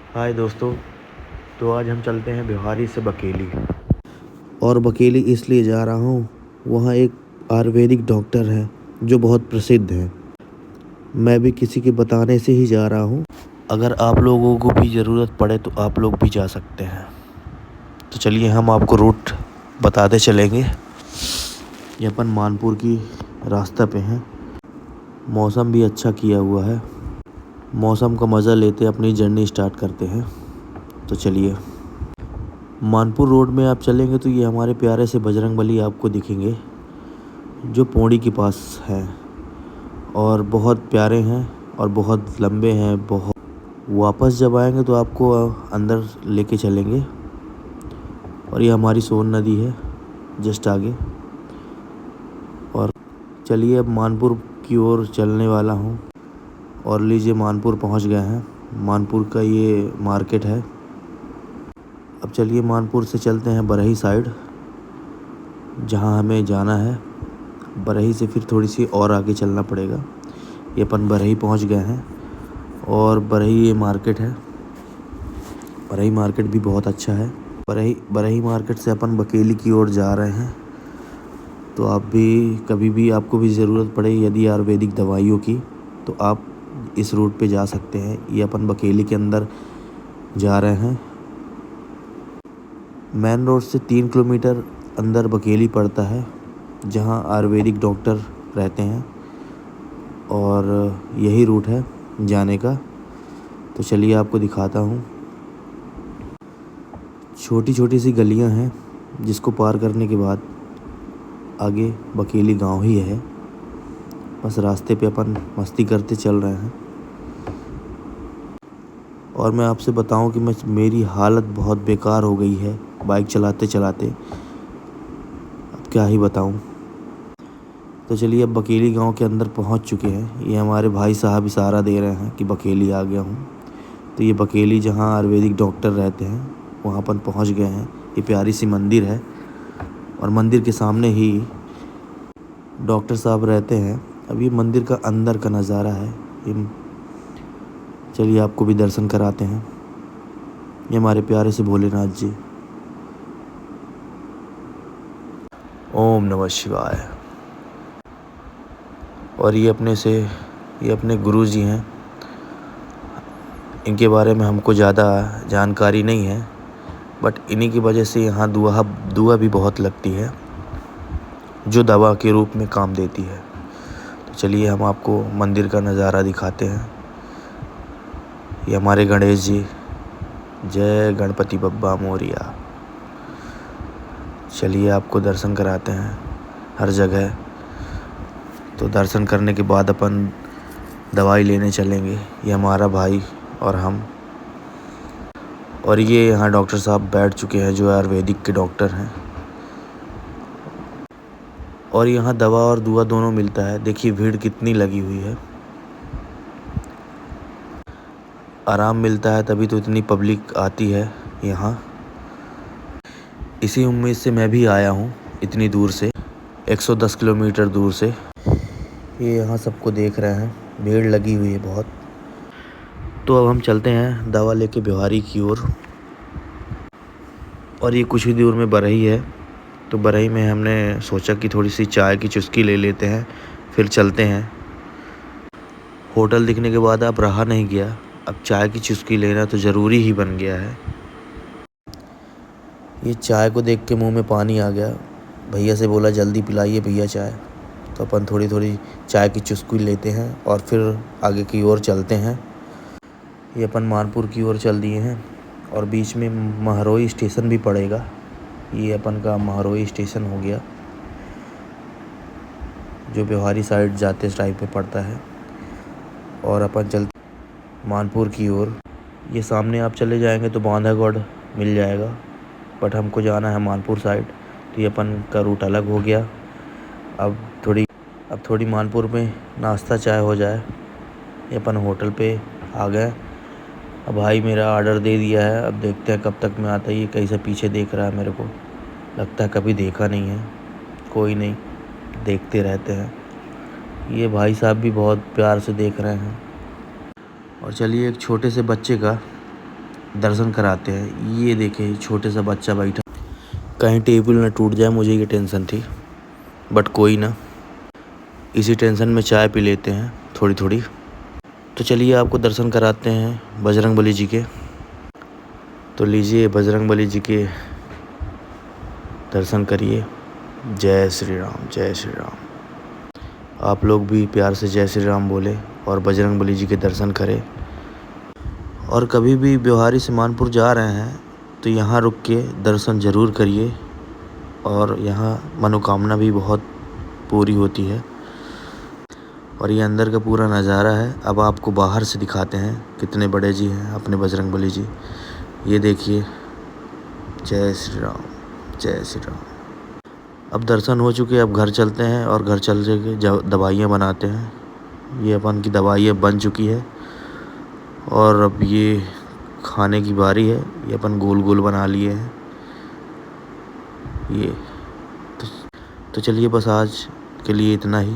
हाय दोस्तों। तो आज हम चलते हैं बिहारी से बकेली। और बकेली इसलिए जा रहा हूँ, वहाँ एक आयुर्वेदिक डॉक्टर है जो बहुत प्रसिद्ध है। मैं भी किसी के बताने से ही जा रहा हूँ। अगर आप लोगों को भी ज़रूरत पड़े तो आप लोग भी जा सकते हैं। तो चलिए हम आपको रूट बताते चलेंगे। ये अपन मानपुर की रास्ता पे हैं। मौसम भी अच्छा किया हुआ है। मौसम का मज़ा लेते अपनी जर्नी स्टार्ट करते हैं। तो चलिए, मानपुर रोड में आप चलेंगे तो ये हमारे प्यारे से बजरंगबली आपको दिखेंगे, जो पौड़ी के पास हैं और बहुत प्यारे हैं और बहुत लंबे हैं। बहुत वापस जब आएंगे तो आपको अंदर लेके चलेंगे। और ये हमारी सोन नदी है जस्ट आगे। और चलिए, अब मानपुर की ओर चलने वाला हूँ। और लीजिए, मानपुर पहुँच गए हैं। मानपुर का ये मार्केट है। अब चलिए मानपुर से चलते हैं बरही साइड, जहाँ हमें जाना है। बरही से फिर थोड़ी सी और आगे चलना पड़ेगा। ये अपन बरही पहुँच गए हैं। और बरही ये मार्केट है। बरही मार्केट भी बहुत अच्छा है। बरही मार्केट से अपन बकेली की ओर जा रहे हैं। तो आप भी कभी भी आपको भी ज़रूरत पड़े यदि आयुर्वेदिक दवाइयों की, तो आप इस रूट पे जा सकते हैं। ये अपन बकेली के अंदर जा रहे हैं। मेन रोड से 3 किलोमीटर अंदर बकेली पड़ता है, जहाँ आयुर्वेदिक डॉक्टर रहते हैं। और यही रूट है जाने का। तो चलिए आपको दिखाता हूँ। छोटी छोटी सी गलियाँ हैं, जिसको पार करने के बाद आगे बकेली गांव ही है। बस रास्ते पे अपन मस्ती करते चल रहे हैं। और मैं आपसे बताऊं कि मेरी हालत बहुत बेकार हो गई है बाइक चलाते चलाते। अब क्या ही बताऊं। तो चलिए, अब बकेली गांव के अंदर पहुंच चुके हैं। ये हमारे भाई साहब इशारा दे रहे हैं कि बकेली आ गया हूं। तो ये बकेली जहां आयुर्वेदिक डॉक्टर रहते हैं, वहां अपन पहुंच गए हैं। ये प्यारी सी मंदिर है और मंदिर के सामने ही डॉक्टर साहब रहते हैं। अब ये मंदिर का अंदर का नज़ारा है। ये चलिए आपको भी दर्शन कराते हैं। ये हमारे प्यारे से भोलेनाथ जी। ओम नमः शिवाय। और ये अपने गुरु जी हैं। इनके बारे में हमको ज़्यादा जानकारी नहीं है, बट इन्हीं की वजह से यहाँ दुआ भी बहुत लगती है, जो दवा के रूप में काम देती है। तो चलिए हम आपको मंदिर का नज़ारा दिखाते हैं। ये हमारे गणेश जी। जय गणपति बप्पा मोरिया। चलिए आपको दर्शन कराते हैं हर जगह। तो दर्शन करने के बाद अपन दवाई लेने चलेंगे, ये हमारा भाई और हम। और ये यहाँ डॉक्टर साहब बैठ चुके हैं, जो आयुर्वेदिक के डॉक्टर हैं। और यहाँ दवा और दुआ दोनों मिलता है। देखिए भीड़ कितनी लगी हुई है। आराम मिलता है तभी तो इतनी पब्लिक आती है यहाँ। इसी उम्मीद से मैं भी आया हूँ, इतनी दूर से, 110 किलोमीटर दूर से। ये यहाँ सबको देख रहे हैं, भीड़ लगी हुई है बहुत। तो अब हम चलते हैं दवा लेके बिहारी की ओर। और ये कुछ ही दूर में बरही है। तो बरही में हमने सोचा कि थोड़ी सी चाय की चुस्की ले लेते हैं, फिर चलते हैं। होटल दिखने के बाद अब रहा नहीं गया। अब चाय की चुस्की लेना तो ज़रूरी ही बन गया है। ये चाय को देख के मुंह में पानी आ गया। भैया से बोला जल्दी पिलाइए भैया चाय। तो अपन थोड़ी थोड़ी चाय की चुस्की लेते हैं और फिर आगे की ओर चलते हैं। ये अपन मानपुर की ओर चल दिए हैं और बीच में महरोई स्टेशन भी पड़ेगा। ये अपन का महरोई स्टेशन हो गया, जो बिहारी साइड जाते टाइप में पड़ता है। और अपन चलते मानपुर की ओर। ये सामने आप चले जाएंगे तो बांधागढ़ मिल जाएगा, बट हमको जाना है मानपुर साइड। तो ये अपन का रूट अलग हो गया। अब थोड़ी मानपुर में नाश्ता चाय हो जाए। ये अपन होटल पे आ गए। अब भाई मेरा ऑर्डर दे दिया है। अब देखते हैं कब तक में आता है। ये कैसे पीछे देख रहा है, मेरे को लगता है कभी देखा नहीं है। कोई नहीं, देखते रहते हैं। ये भाई साहब भी बहुत प्यार से देख रहे हैं। और चलिए, एक छोटे से बच्चे का दर्शन कराते हैं। ये देखे छोटे सा बच्चा बैठा, कहीं टेबल ना टूट जाए, मुझे ये टेंशन थी, बट कोई ना, इसी टेंशन में चाय पी लेते हैं थोड़ी थोड़ी। तो चलिए आपको दर्शन कराते हैं बजरंगबली जी के। तो लीजिए बजरंगबली जी के दर्शन करिए। जय श्री राम, जय श्री राम। आप लोग भी प्यार से जय श्री राम बोले और बजरंगबली जी के दर्शन करें। और कभी भी ब्योहारी से मानपुर जा रहे हैं तो यहाँ रुक के दर्शन ज़रूर करिए, और यहाँ मनोकामना भी बहुत पूरी होती है। और ये अंदर का पूरा नज़ारा है। अब आपको बाहर से दिखाते हैं कितने बड़े जी हैं अपने बजरंगबली जी। ये देखिए, जय श्री राम, जय श्री राम। अब दर्शन हो चुके, अब घर चलते हैं और घर चल के दवाइयाँ बनाते हैं। ये अपन की दवाइयाँ बन चुकी है और अब ये खाने की बारी है। ये अपन गोल गोल बना लिए हैं ये। तो चलिए बस आज के लिए इतना ही।